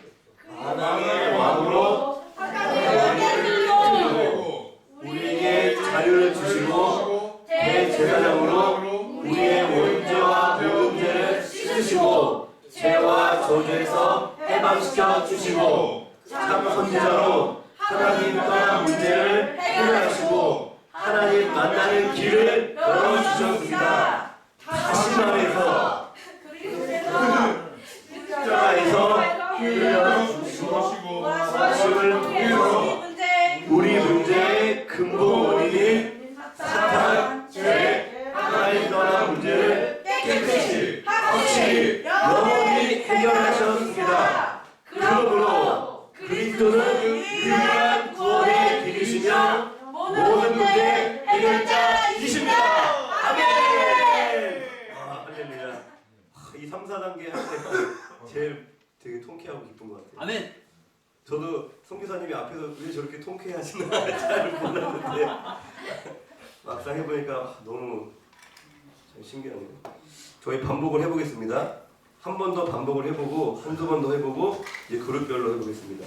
[SPEAKER 2] 사망의 왕으로
[SPEAKER 4] 하나님의 깨뜨리고
[SPEAKER 1] 우리에게 자유를 주시고 대제사장으로 우리의 원죄와 모든 죄를 씻으시고 죄와 저주에서 해방시켜 주시고 참 선지자로 하나님 떠난 문제를 해결하시고 하나님 만나는 길을 열어주셨습니다. 다시 말해서 십자가에서 피 흘려
[SPEAKER 2] 죽으시고
[SPEAKER 1] 사심을 통해서 우리 문제의 근본 원인인 사탄, 죄, 하나님 떠난 문제를 깨끗이, 확실히, 영원히 해결하셨습니다. 그러므로 그리스도는 유일한 구원의 길이시며 모든 문제 해결자이십니다. 아멘! 할렐루야. 이 3, 4단계 할 때 제일 되게 통쾌하고 기쁜 것 같아요.
[SPEAKER 5] 아멘.
[SPEAKER 1] 저도 성교사님이 앞에서 왜 저렇게 통쾌하시나 잘 몰랐는데 막상 해보니까 너무 참 신기하네요. 저희 반복을 해보겠습니다. 한 번 더 반복을 해보고 한두 번 더 해보고 이제 그룹별로 해보겠습니다.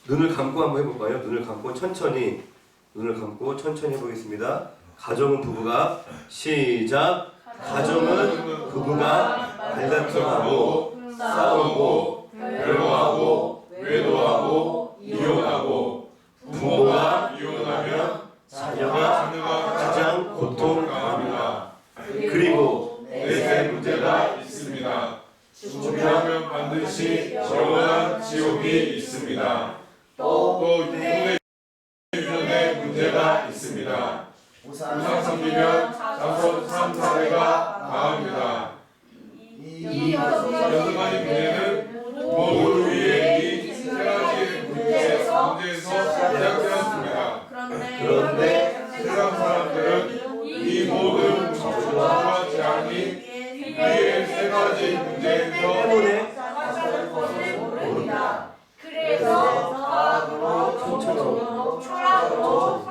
[SPEAKER 1] 눈을 감고 한번 해볼까요? 눈을 감고 천천히 해보겠습니다. 가정은 부부가 시작. 가정은 부부가 말다툼하고 싸우고
[SPEAKER 2] 결혼하고 외도하고 이혼하고 부모가 이혼하면
[SPEAKER 1] 자녀가 가장 고통당합니다. 그리고
[SPEAKER 2] 내세 문제가 있습니다. 죽으면 반드시 영원한 지옥이 있습니다. 또 육군의 유전의 문제가 있습니다. 우상 섬기면 자손 3, 4대가 망합니다.
[SPEAKER 4] 이
[SPEAKER 2] 여섯 가지 문제는 모두 위에 이 세 가지 문제에서 시작되었습니다.
[SPEAKER 1] 그런데
[SPEAKER 2] 세상 사람들은 이 모든 저주와 재앙이 위의 세 가지 문제에서
[SPEAKER 1] 때문에
[SPEAKER 4] 그래서 과학으로 철학으로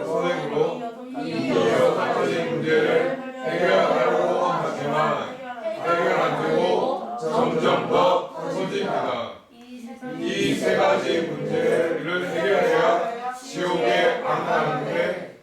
[SPEAKER 2] 선행으로 이 여섯 가지 문제를 해결하려고 하지만 해결 안 되고 점점 더 커집니다. 이 세 가지 문제를 해결해야 지옥에 안 가는데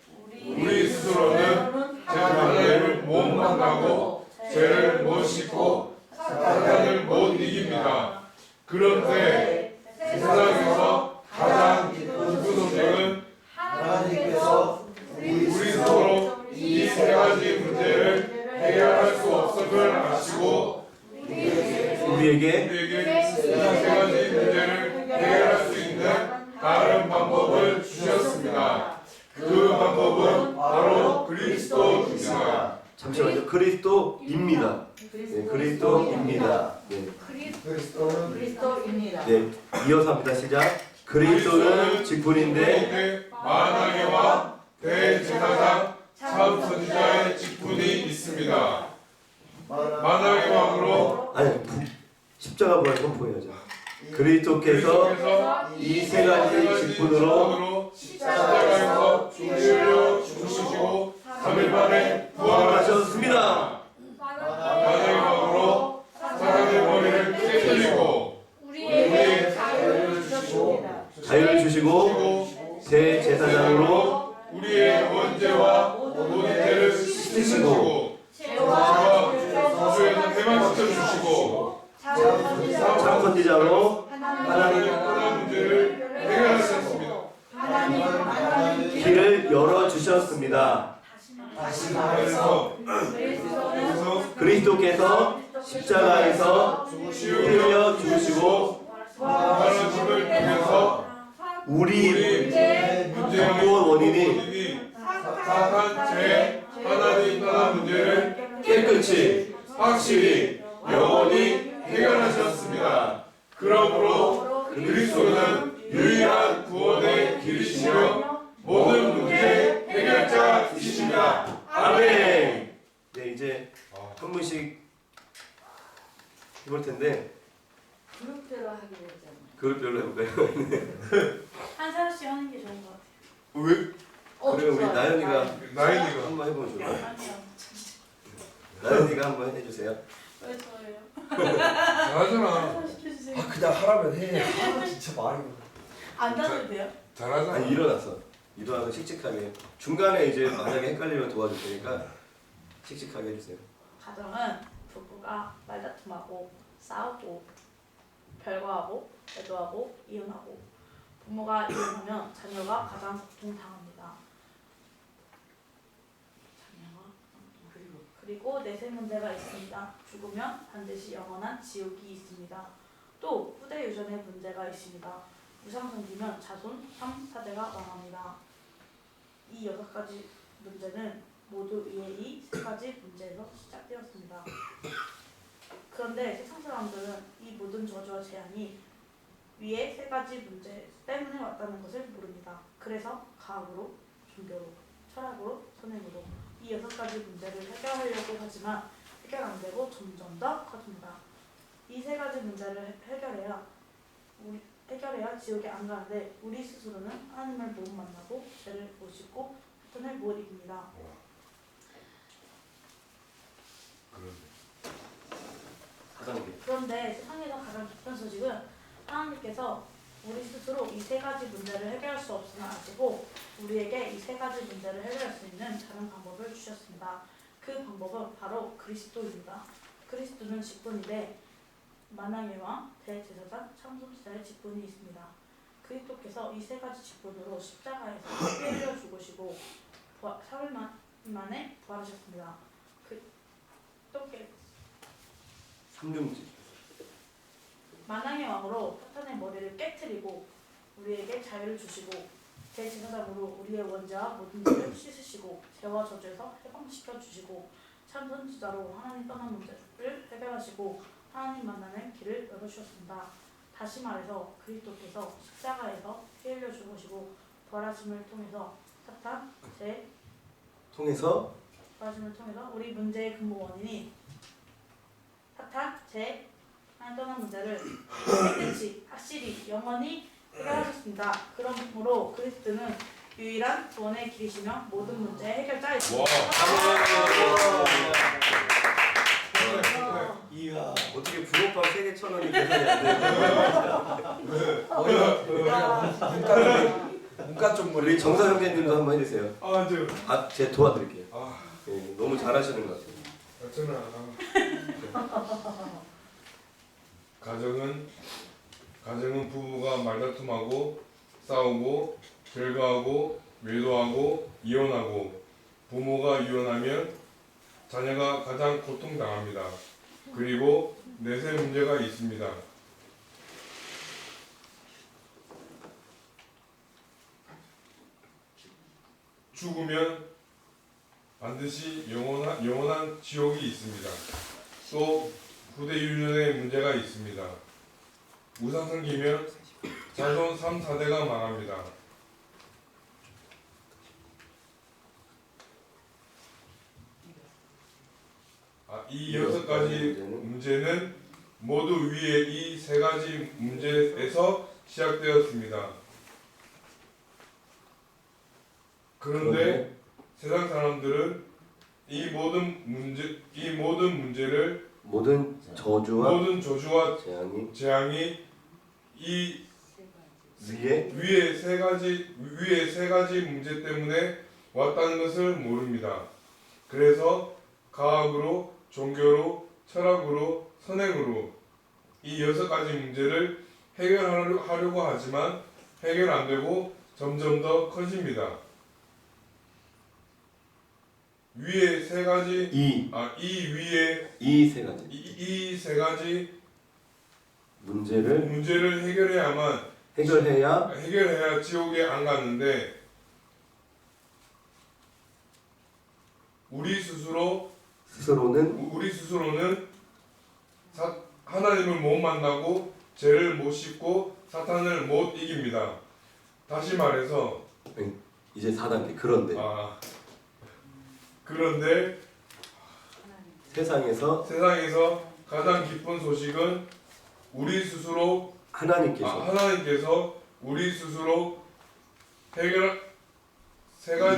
[SPEAKER 2] 우리 스스로는 하나님을 못 만나고 죄를 못 씻고 사탄을 못 이깁니다. 그런데 세상에서 가장 기쁜 소식은
[SPEAKER 3] 하나님께서
[SPEAKER 2] 우리 스스로 이 세 가지 문제를 해결할 수 없음을 아시고
[SPEAKER 1] 우리에게
[SPEAKER 2] 우리에게 이 세 가지 문제를 해결할 수 있는 다른 방법을 주셨습니다. 그 방법은 바로 그리스도입니다.
[SPEAKER 1] 잠시만요. 그리스도입니다. 네, 그리스도입니다. 네,
[SPEAKER 3] 그리스도는
[SPEAKER 4] 그리스도입니다.
[SPEAKER 1] 네, 이어서 합니다. 시작. 그리스도는 직분인데
[SPEAKER 2] 만왕의 대제사장 참 선지자의 직분이 있습니다. 만왕의 왕으로
[SPEAKER 1] 아니 십자가 부활 선포해야죠. 그리스도께서 이 세 가지 직분으로
[SPEAKER 2] 십자가에서 죽으시려 죽으시고 3일 만에 부활하셨습니다. 만왕의 왕으로 사람의 머리를 깨뜨리고
[SPEAKER 4] 우리에게 자유를 주셨습니다.
[SPEAKER 1] 자유를 주시고 새 제사장으로
[SPEAKER 2] 우리의 원죄와 모든 죄를 씻으시고
[SPEAKER 4] 죄와
[SPEAKER 2] 저주에서 해방시켜 주시고
[SPEAKER 1] 참 선지자로
[SPEAKER 2] 하나님의 떠난 문제를 해결하셨습니다.
[SPEAKER 4] 하나님
[SPEAKER 1] 길을 열어 주셨습니다.
[SPEAKER 3] 다시
[SPEAKER 2] 그래서
[SPEAKER 1] 그리스도께서 십자가에서 피 흘려 죽으시고
[SPEAKER 2] 하나님을 통해서
[SPEAKER 1] 우리
[SPEAKER 2] 문제의
[SPEAKER 1] 근본 원인인
[SPEAKER 2] 사탄 죄 하나님 떠난 문제를
[SPEAKER 1] 깨끗이
[SPEAKER 2] 확실히 영원히 해결하셨습니다. 그러므로 그리스도는 유일한 구원의 길이시며 모든 문제 해결자이십니다.
[SPEAKER 1] 아멘. 네, 이제 한 분씩 해볼 텐데
[SPEAKER 4] 그룹대로 하기로 했잖아요.
[SPEAKER 1] 그룹별로 해볼까요?
[SPEAKER 4] 한 사람씩 하는 게 좋은 것 같아요.
[SPEAKER 2] 왜?
[SPEAKER 1] 그럼 우리 나연이가
[SPEAKER 2] 나연이가
[SPEAKER 1] 한번 해보면 좋아요.
[SPEAKER 4] 아니요.
[SPEAKER 1] 나연이가 한번 해주세요.
[SPEAKER 4] 왜 저예요?
[SPEAKER 2] 잘하잖아.
[SPEAKER 4] 시켜주세요.
[SPEAKER 3] 아 그냥 하라면 해. 아 진짜 말이.
[SPEAKER 4] 앉아도 돼요?
[SPEAKER 2] 잘하잖아.
[SPEAKER 1] 아니 일어나서 씩씩하게 중간에 이제 만약에 헷갈리면 도와줄 테니까 씩씩하게 해주세요.
[SPEAKER 4] 가정은 부부가 말다툼하고 싸우고 별거하고 애도하고 이혼하고 부모가 이혼하면 자녀가 가장 고통당합니다. 그리고 내세 문제가 있습니다. 죽으면 반드시 영원한 지옥이 있습니다. 또 후대 유전의 문제가 있습니다. 무상 생기면 자손 3, 4대가 망합니다. 이 6가지 문제는 모두 위의 이 3가지 문제에서 시작되었습니다. 그런데 세상 사람들은 이 모든 저주와 재앙이 위의 3가지 문제 때문에 왔다는 것을 모릅니다. 그래서 과학으로, 종교로, 철학으로, 선행으로 이 6가지 문제를 해결하려고 하지만 해결 안 되고 점점 더 커집니다. 이 3가지 문제를 해결해야 지옥에 안 가는데 우리 스스로는 하나님을 못 만나고 죄를 못 씻고 사탄을 못 이깁니다. 그런데 세상에서 가장 기쁜 소식은 하나님께서 우리 스스로 이 3가지 문제를 해결할 수 없음을 아시고 우리에게 이 3가지 문제를 해결할 수 있는 다른 방법을 주셨습니다. 그 방법은 바로 그리스도입니다. 그리스도는 직분인데 만왕의 왕, 대제사장, 참소자의 직분이 있습니다. 그리스도께서 이 3가지 직분으로 십자가에서 피 흘려 죽으시고 3일 만에 부활하셨습니다. 그리스도께
[SPEAKER 1] 삼중지.
[SPEAKER 4] 만왕의 왕으로 사탄의 머리를 깨트리고 우리에게 자유를 주시고 대제사장으로 우리의 원죄와 모든 죄를 씻으시고 죄와 저주에서 해방시켜 주시고 참선지자로 하나님 떠난 문제를 해결하시고 하나님 만나는 길을 열어주셨습니다. 다시 말해서 그리스도께서 십자가에서 피 흘려 죽으시고 부활하심을 통해서 사탄, 죄, 부활하심을 통해서 우리 문제의 근본 원인인 사탄, 죄, 하나님 떠난 문제를 깨끗이, 확실히, 영원히 해결하셨습니다. 그러므로 그리스도는 유일한 구원의 길이시며 모든 문제의 해결자이십니다.
[SPEAKER 3] 이야.
[SPEAKER 1] 어떻게 붕어빵 3개 1,000원이 계산이 안 돼?
[SPEAKER 3] 문과 쪽
[SPEAKER 1] 우리 정서 형제님도 한번 해주세요. 제가 도와드릴게요. 네, 너무 잘하시는 것 같아요.
[SPEAKER 2] 가정은 부부가 말다툼하고 싸우고 결과하고 외도하고 이혼하고 부모가 이혼하면 자녀가 가장 고통당합니다. 그리고 내세 문제가 있습니다. 죽으면 반드시 영원한 지옥이 있습니다. 또 후대 유전의 문제가 있습니다. 무상 생기면 자손 3, 4대가 망합니다. 이 6가지 문제는 모두 위에 이 3가지 문제에서 시작되었습니다. 그런데 세상 사람들은 이 모든 문제를
[SPEAKER 1] 모든 저주와
[SPEAKER 2] 재앙이 이
[SPEAKER 1] 위에
[SPEAKER 2] 세 가지 문제 때문에 왔다는 것을 모릅니다. 그래서 과학으로, 종교로, 철학으로, 선행으로 이 6가지 문제를 해결하려고 하지만 해결 안 되고 점점 더 커집니다. 위에 3가지 이 세 가지 문제를 해결해야 지옥에 안 가는데 우리 스스로는 하나님을 못 만나고 죄를 못 씻고 사탄을 못 이깁니다. 다시 말해서
[SPEAKER 1] 이제 4단계. 그런데 세상에서
[SPEAKER 2] 가장 기쁜 소식은 우리 스스로 하나님께서 우리 스스로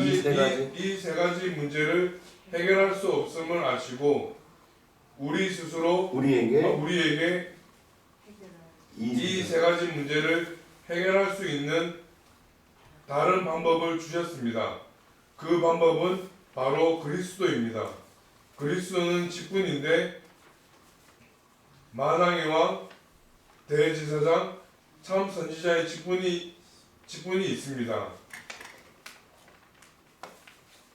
[SPEAKER 1] 이 세 가지.
[SPEAKER 2] 이 세 가지 문제를 해결할 수 없음을 아시고 우리 스스로 우리에게 이 세 가지 문제를 해결할 수 있는 다른 방법을 주셨습니다. 그 방법은 바로 그리스도입니다. 그리스도는 직분인데 만왕의 왕, 대제사장, 참 선지자의 직분이 있습니다.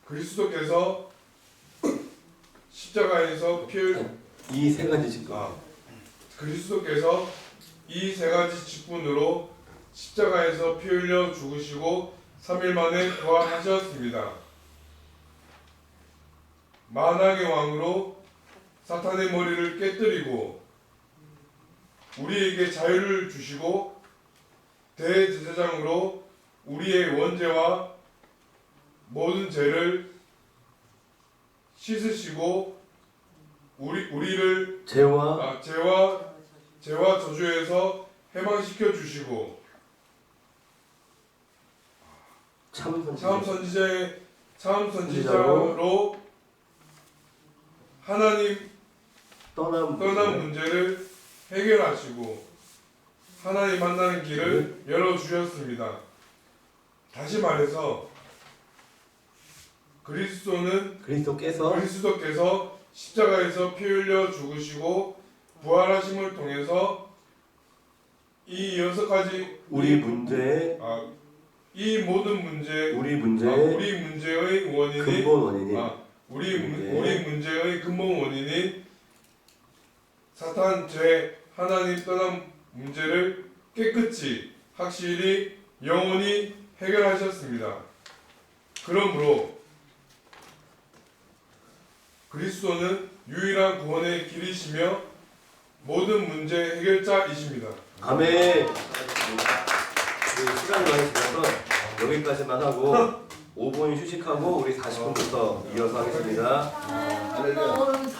[SPEAKER 2] 그리스도께서 십자가에서
[SPEAKER 1] 이 세 가지 직분.
[SPEAKER 2] 그리스도께서 이 세 가지 직분으로 십자가에서 피 흘려 죽으시고 3일 만에 부활하셨습니다. 만왕의 왕으로 사탄의 머리를 깨뜨리고 우리에게 자유를 주시고 대제사장으로 우리의 원죄와 모든 죄를 씻으시고 우리를
[SPEAKER 1] 죄와
[SPEAKER 2] 저주에서 해방시켜 주시고 참 선지자로 하나님 떠난 문제를 해결하시고 하나님 만나는 길을 열어주셨습니다. 다시 말해서 그리스도께서 십자가에서 피 흘려 죽으시고 부활하심을 통해서 이 여섯 가지
[SPEAKER 1] 우리 문제의
[SPEAKER 2] 원인이
[SPEAKER 1] 근본 원인이
[SPEAKER 2] 우리 문제의 근본 원인인 사탄, 죄, 하나님 떠난 문제를 깨끗이 확실히 영원히 해결하셨습니다. 그러므로 그리스도는 유일한 구원의 길이시며 모든 문제 해결자이십니다.
[SPEAKER 1] 아멘. 시간이 많이 지나서 여기까지만 하고 5분 휴식하고 우리 40분부터 이어서 하겠습니다.
[SPEAKER 3] 할렐루야.